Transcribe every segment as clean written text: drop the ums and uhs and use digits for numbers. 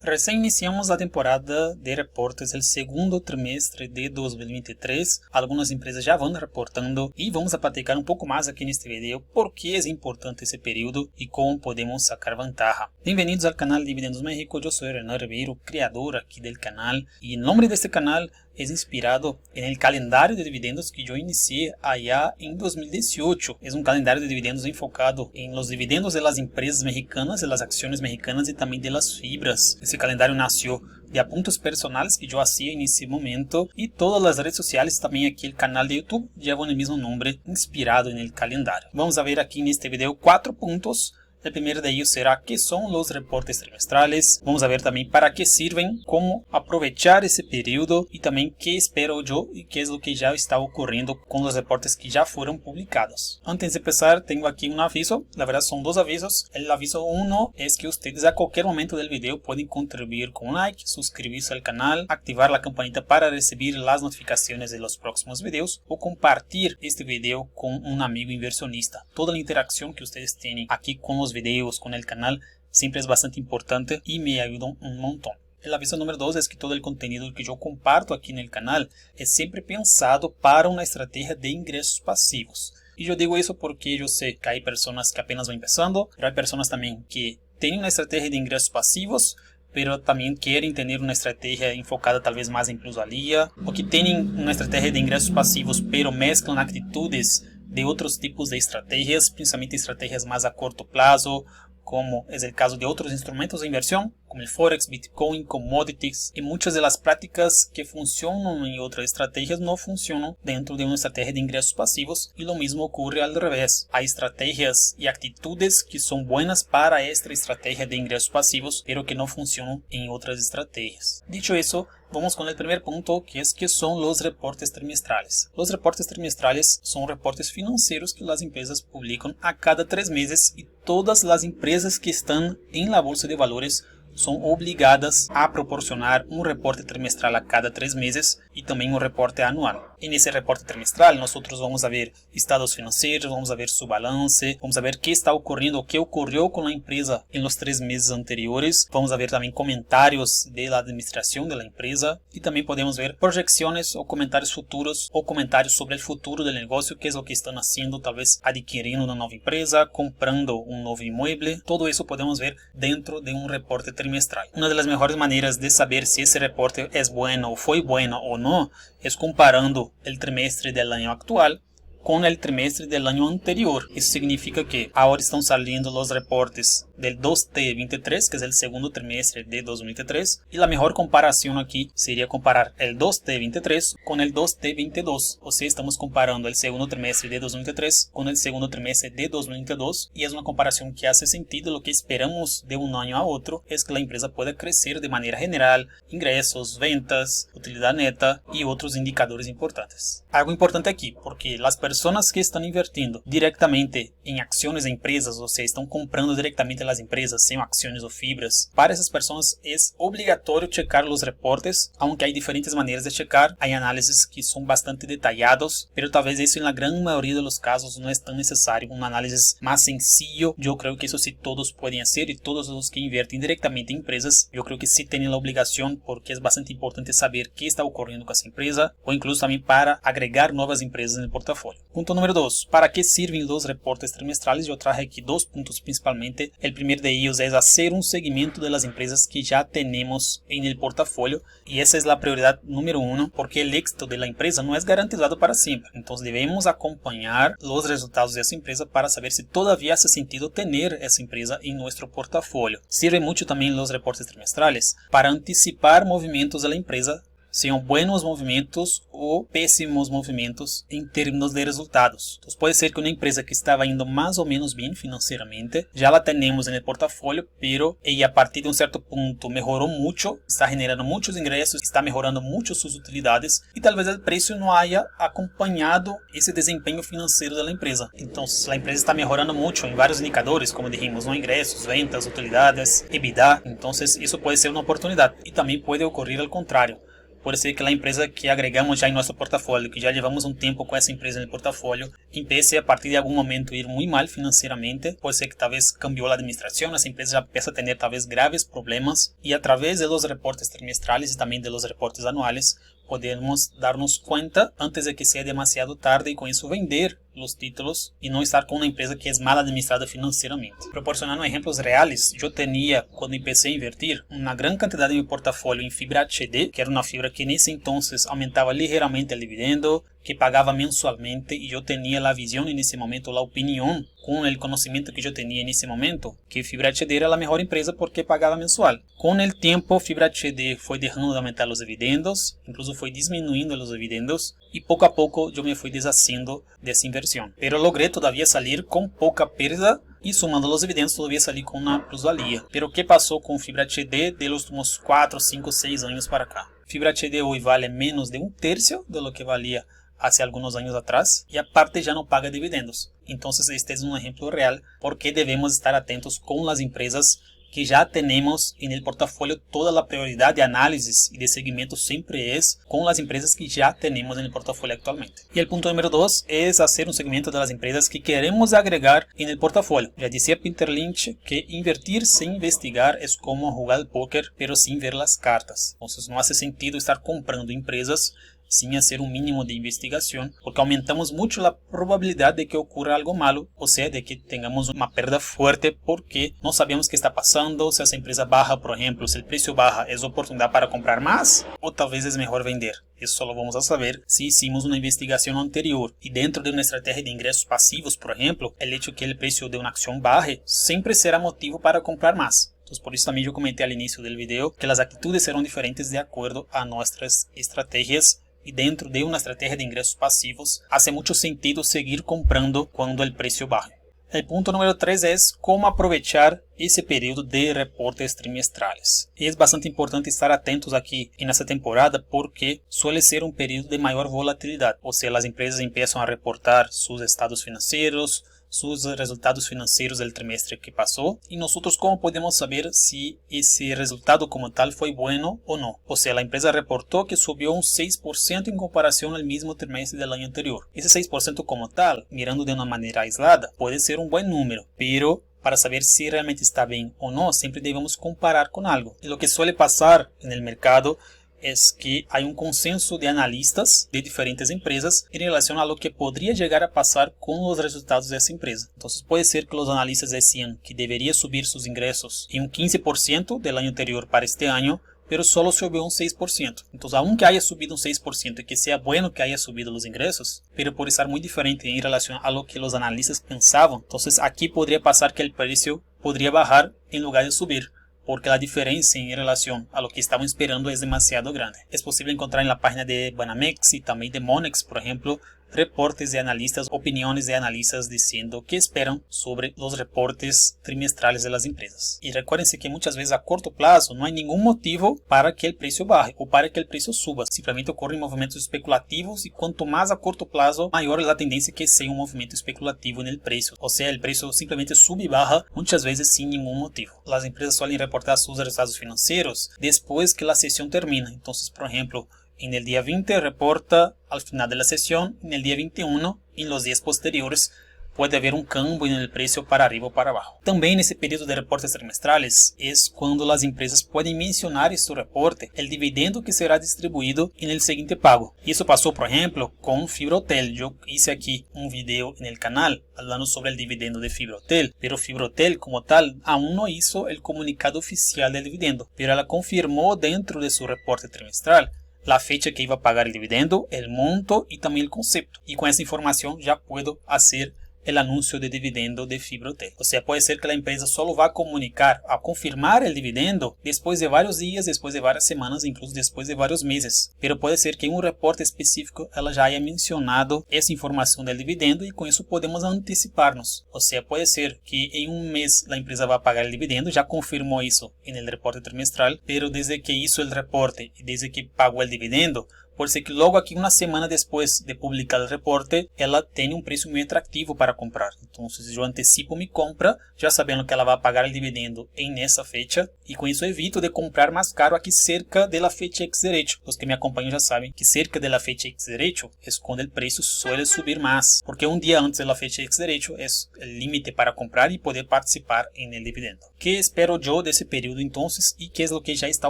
Recién iniciamos la temporada de reportes del segundo trimestre de 2023. Algunas empresas ya van reportando y vamos a platicar un poco más aquí en este video por qué es importante ese periodo y cómo podemos sacar ventaja. Bienvenidos al canal Dividendos México, yo soy Renan Ribeiro, creador aquí del canal, y el nombre de este canal es inspirado en el calendario de dividendos que yo inicié allá en 2018. Es un calendario de dividendos enfocado en los dividendos de las empresas mexicanas, de las acciones mexicanas y también de las fibras. Ese calendario nació de apuntes personales que yo hacía en ese momento, y todas las redes sociales, también aquí el canal de YouTube, llevan el mismo nombre, inspirado en el calendario. Vamos a ver aquí en este video 4 puntos. El primero de ellos será qué son los reportes trimestrales. Vamos a ver también para qué sirven, cómo aprovechar ese periodo y también qué espero yo y qué es lo que ya está ocurriendo con los reportes que ya fueron publicados. Antes de empezar, tengo aquí un aviso. La verdad son dos avisos. El aviso 1 es que ustedes a cualquier momento del video pueden contribuir con un like, suscribirse al canal, activar la campanita para recibir las notificaciones de los próximos videos o compartir este video con un amigo inversionista. Toda la interacción que ustedes tienen aquí con los videos, con el canal, siempre es bastante importante y me ayudan un montón. El aviso número 2 es que todo el contenido que yo comparto aquí en el canal es siempre pensado para una estrategia de ingresos pasivos. Y yo digo eso porque yo sé que hay personas que apenas van empezando, pero hay personas también que tienen una estrategia de ingresos pasivos, pero también quieren tener una estrategia enfocada tal vez más en plusvalía, o que tienen una estrategia de ingresos pasivos pero mezclan actitudes de otros tipos de estrategias, principalmente estrategias más a corto plazo, como es el caso de otros instrumentos de inversión, como el Forex, Bitcoin, Commodities, y muchas de las prácticas que funcionan en otras estrategias no funcionan dentro de una estrategia de ingresos pasivos, y lo mismo ocurre al revés. Hay estrategias y actitudes que son buenas para esta estrategia de ingresos pasivos, pero que no funcionan en otras estrategias. Dicho eso, vamos con el primer punto, que es qué son los reportes trimestrales. Los reportes trimestrales son reportes financieros que las empresas publican a cada 3 meses, y todas las empresas que están en la bolsa de valores son obligadas a proporcionar un reporte trimestral a cada 3 meses y también un reporte anual. En ese reporte trimestral nosotros vamos a ver estados financieros, vamos a ver su balance, vamos a ver qué está ocurriendo, qué ocurrió con la empresa en los 3 meses anteriores, vamos a ver también comentarios de la administración de la empresa, y también podemos ver proyecciones o comentarios futuros o comentarios sobre el futuro del negocio, qué es lo que están haciendo, tal vez adquiriendo una nueva empresa, comprando un nuevo inmueble. Todo eso podemos ver dentro de un reporte trimestral. Una de las mejores maneras de saber si ese reporte es bueno o fue bueno o no es comparando el trimestre del año actual con el trimestre del año anterior. Eso significa que ahora están saliendo los reportes del 2T23, que es el segundo trimestre de 2023, y la mejor comparación aquí sería comparar el 2T23 con el 2T22, o sea, estamos comparando el segundo trimestre de 2023 con el segundo trimestre de 2022, y es una comparación que hace sentido. Lo que esperamos de un año a otro es que la empresa pueda crecer de manera general, ingresos, ventas, utilidad neta y otros indicadores importantes. Algo importante aquí, porque las personas que están invirtiendo directamente en acciones de empresas, o sea, están comprando directamente las empresas, sean acciones o fibras, para esas personas es obligatorio checar los reportes, aunque hay diferentes maneras de checar. Hay análisis que son bastante detallados, pero tal vez eso en la gran mayoría de los casos no es tan necesario. Un análisis más sencillo, yo creo que eso sí todos pueden hacer, y todos los que invierten directamente en empresas, yo creo que sí tienen la obligación, porque es bastante importante saber qué está ocurriendo con esa empresa, o incluso también para agregar nuevas empresas en el portafolio. Punto número 2. ¿Para qué sirven los reportes trimestrales? Yo traje aquí 2 puntos principalmente. El primero de ellos es hacer un seguimiento de las empresas que ya tenemos en el portafolio, y esa es la prioridad número 1, porque el éxito de la empresa no es garantizado para siempre. Entonces debemos acompañar los resultados de esa empresa para saber si todavía hace sentido tener esa empresa en nuestro portafolio. Sirve mucho también los reportes trimestrales para anticipar movimientos de la empresa, sean buenos movimientos o pésimos movimentos en términos de resultados. Entonces puede ser que una empresa que estaba indo más o menos bien financieramente, ya la tenemos en el portafolio, pero ella a partir de un cierto punto mejoró mucho, está generando muchos ingresos, está mejorando mucho sus utilidades, y tal vez el precio no haya acompañado ese desempeño financiero de la empresa. Entonces la empresa está mejorando mucho en varios indicadores, como dijimos, ¿no? Ingresos, ventas, utilidades, EBITDA. Entonces eso puede ser una oportunidad, y también puede ocurrir al contrario. pode ser que a empresa que agregamos já em nosso portafolio, que já levamos um tempo com essa empresa no portafolio, empiece a partir de algum momento a ir muito mal financeiramente. Pode ser que talvez cambiou a administração, essa empresa já empieza a ter talvez graves problemas e a través de los reportes trimestrales e também de los reportes anuales podemos darnos cuenta antes de que sea demasiado tarde y con eso vender los títulos y no estar con una empresa que es mal administrada financieramente. Proporcionando ejemplos reales, yo tenía cuando empecé a invertir una gran cantidad de mi portafolio en fibra HD, que era una fibra que en ese entonces aumentaba ligeramente el dividendo, que pagaba mensualmente y yo tenía la visión en ese momento, la opinión, con el conocimiento que yo tenía en ese momento, que Fibra HD era la mejor empresa porque pagaba mensual. Con el tiempo, Fibra HD fue dejando de aumentar los dividendos, incluso fue disminuyendo los dividendos y poco a poco yo me fui deshaciendo de esa inversión. Pero logré todavía salir con poca pérdida y sumando los dividendos todavía salí con una plusvalía. Pero ¿qué pasó con Fibra HD de los últimos 4, 5, 6 años para acá? Fibra HD hoy vale menos de un tercio de lo que valía hace algunos años atrás y aparte ya no paga dividendos. Entonces este es un ejemplo real porque debemos estar atentos con las empresas que ya tenemos en el portafolio. Toda la prioridad de análisis y de seguimiento siempre es con las empresas que ya tenemos en el portafolio actualmente. Y el punto número 2 es hacer un seguimiento de las empresas que queremos agregar en el portafolio. Ya decía Peter Lynch que invertir sin investigar es como jugar al póker pero sin ver las cartas. Entonces no hace sentido estar comprando empresas sin hacer un mínimo de investigación, porque aumentamos mucho la probabilidad de que ocurra algo malo, o sea, de que tengamos una pérdida fuerte porque no sabemos qué está pasando. Si esa empresa baja, por ejemplo, si el precio baja, ¿es oportunidad para comprar más? O tal vez es mejor vender. Eso solo vamos a saber si hicimos una investigación anterior. Y dentro de una estrategia de ingresos pasivos, por ejemplo, el hecho que el precio de una acción baje siempre será motivo para comprar más. Entonces, por eso también yo comenté al inicio del video que las actitudes serán diferentes de acuerdo a nuestras estrategias. Y dentro de una estrategia de ingresos pasivos hace mucho sentido seguir comprando cuando el precio baje. El punto número 3 es cómo aprovechar ese periodo de reportes trimestrales. Y es bastante importante estar atentos aquí en esta temporada porque suele ser un periodo de mayor volatilidad. O sea, las empresas empiezan a reportar sus estados financieros, sus resultados financieros del trimestre que pasó y nosotros cómo podemos saber si ese resultado como tal fue bueno o no. O sea, la empresa reportó que subió un 6% en comparación al mismo trimestre del año anterior. Ese 6% como tal, mirando de una manera aislada, puede ser un buen número, pero para saber si realmente está bien o no, siempre debemos comparar con algo. Y lo que suele pasar en el mercado es que hay un consenso de analistas de diferentes empresas en relación a lo que podría llegar a pasar con los resultados de esa empresa. Entonces puede ser que los analistas decían que debería subir sus ingresos en un 15% del año anterior para este año, pero solo subió un 6%. Entonces, aunque haya subido un 6% y que sea bueno que haya subido los ingresos, pero por estar muy diferente en relación a lo que los analistas pensaban, entonces aquí podría pasar que el precio podría bajar en lugar de subir, porque la diferencia en relación a lo que estaban esperando es demasiado grande. Es posible encontrar en la página de Banamex y también de Monex, por ejemplo, reportes de analistas, opiniones de analistas diciendo qué esperan sobre los reportes trimestrales de las empresas. Y recuérdense que muchas veces a corto plazo no hay ningún motivo para que el precio baje o para que el precio suba. Simplemente ocurren movimientos especulativos y cuanto más a corto plazo, mayor es la tendencia que sea un movimiento especulativo en el precio. O sea, el precio simplemente sube y baja muchas veces sin ningún motivo. Las empresas suelen reportar sus resultados financieros después que la sesión termina. Entonces, por ejemplo, en el día 20 reporta al final de la sesión, en el día 21 y en los días posteriores puede haber un cambio en el precio para arriba o para abajo. También en ese periodo de reportes trimestrales es cuando las empresas pueden mencionar en su reporte el dividendo que será distribuido en el siguiente pago. Y eso pasó, por ejemplo, con Fibrotel. Yo hice aquí un video en el canal hablando sobre el dividendo de Fibrotel, pero Fibrotel como tal aún no hizo el comunicado oficial del dividendo, pero ella confirmó dentro de su reporte trimestral la fecha que iba a pagar el dividendo, el monto y también el concepto. Y con esa información ya puedo hacer el anuncio de dividendo de Fibrotel. O sea, puede ser que la empresa solo va a comunicar, a confirmar el dividendo después de varios días, después de varias semanas, incluso después de varios meses. Pero puede ser que en un reporte específico ela ya haya mencionado esa información del dividendo y con eso podemos anticiparnos. O sea, puede ser que en un mes la empresa va a pagar el dividendo, ya confirmó eso en el reporte trimestral, pero desde que hizo el reporte y desde que pagó el dividendo, pode ser que logo aqui uma semana depois de publicar o reporte, ela tenha um preço muito atrativo para comprar. Então, se eu antecipo minha compra, já sabendo que ela vai pagar o dividendo nessa fecha, e com isso evito de comprar mais caro aqui cerca da fecha ex derecho. Os que me acompanham já sabem que cerca da fecha ex derecho é quando o preço suele subir mais, porque um dia antes da fecha ex derecho é o límite para comprar e poder participar no dividendo. O que espero eu desse período então, e que é o que já está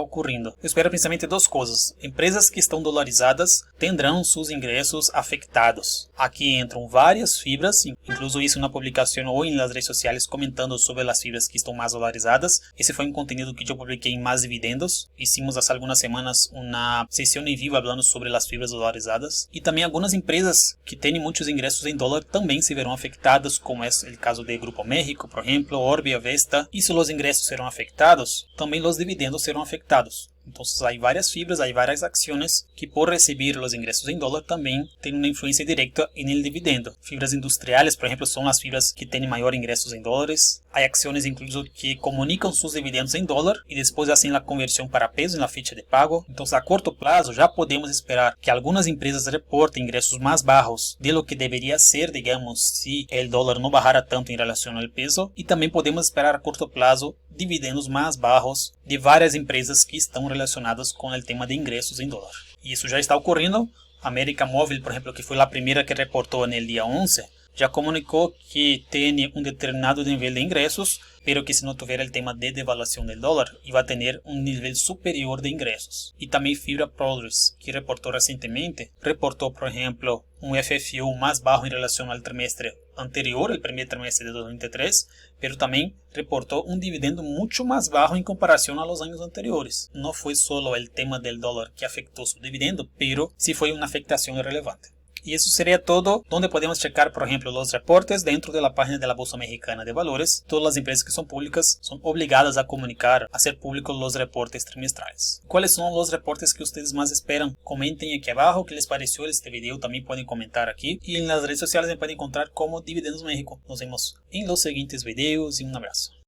ocorrendo? Eu espero principalmente duas coisas. Empresas que estão dolarizadas terão seus ingressos afetados. Aqui entram várias fibras, incluso isso na publicação ou nas redes sociais comentando sobre as fibras que estão mais dolarizadas. Esse foi um conteúdo que eu publiquei em Mais Dividendos. Hicimos há algumas semanas uma sessão em vivo falando sobre as fibras dolarizadas. E também algumas empresas que têm muitos ingressos em dólar também se verão afetadas, como é o caso de Grupo México, por exemplo, Orbia, Vesta. E se os ingressos serão afetados, também os dividendos serão afetados. Então, há várias fibras, há várias ações que, por receber os ingressos em dólar, também têm uma influência direta no dividendo. Fibras industriais, por exemplo, são as fibras que têm maior ingressos em dólares. Há ações, incluso, que comunicam seus dividendos em dólar e depois fazem a conversão para peso na ficha de pago. Então, a curto prazo, já podemos esperar que algumas empresas reportem ingressos mais baixos de lo que deveria ser, digamos, se o dólar não barrara tanto em relação ao peso. E também podemos esperar a curto prazo dividendos mais baixos de várias empresas que estão relacionadas com o tema de ingressos em dólar. E isso já está ocorrendo. A América Móvil, por exemplo, que foi a primeira que reportou no dia 11, já comunicou que tem um determinado nível de ingressos, pero que se não tiver o tema de devaluação do dólar, vai ter um nível superior de ingressos. E também Fibra Progress, que reportou recentemente, reportou, por exemplo, um FFO mais baixo em relação ao trimestre anterior, o primeiro trimestre de 2023, pero também reportou um dividendo muito mais baixo em comparação aos anos anteriores. Não foi só o tema do dólar que afetou seu dividendo, pero sí foi uma afectação relevante. E isso seria todo, onde podemos checar, por exemplo, os reportes dentro da página da Bolsa Mexicana de Valores. Todas as empresas que são públicas são obrigadas a comunicar, a ser públicos os reportes trimestrais. Quais são os reportes que vocês mais esperam? Comentem aqui abaixo o que les pareceu este vídeo, também podem comentar aqui. E nas redes sociais me podem encontrar como Dividendos México. Nos vemos em los seguintes vídeos e um abraço.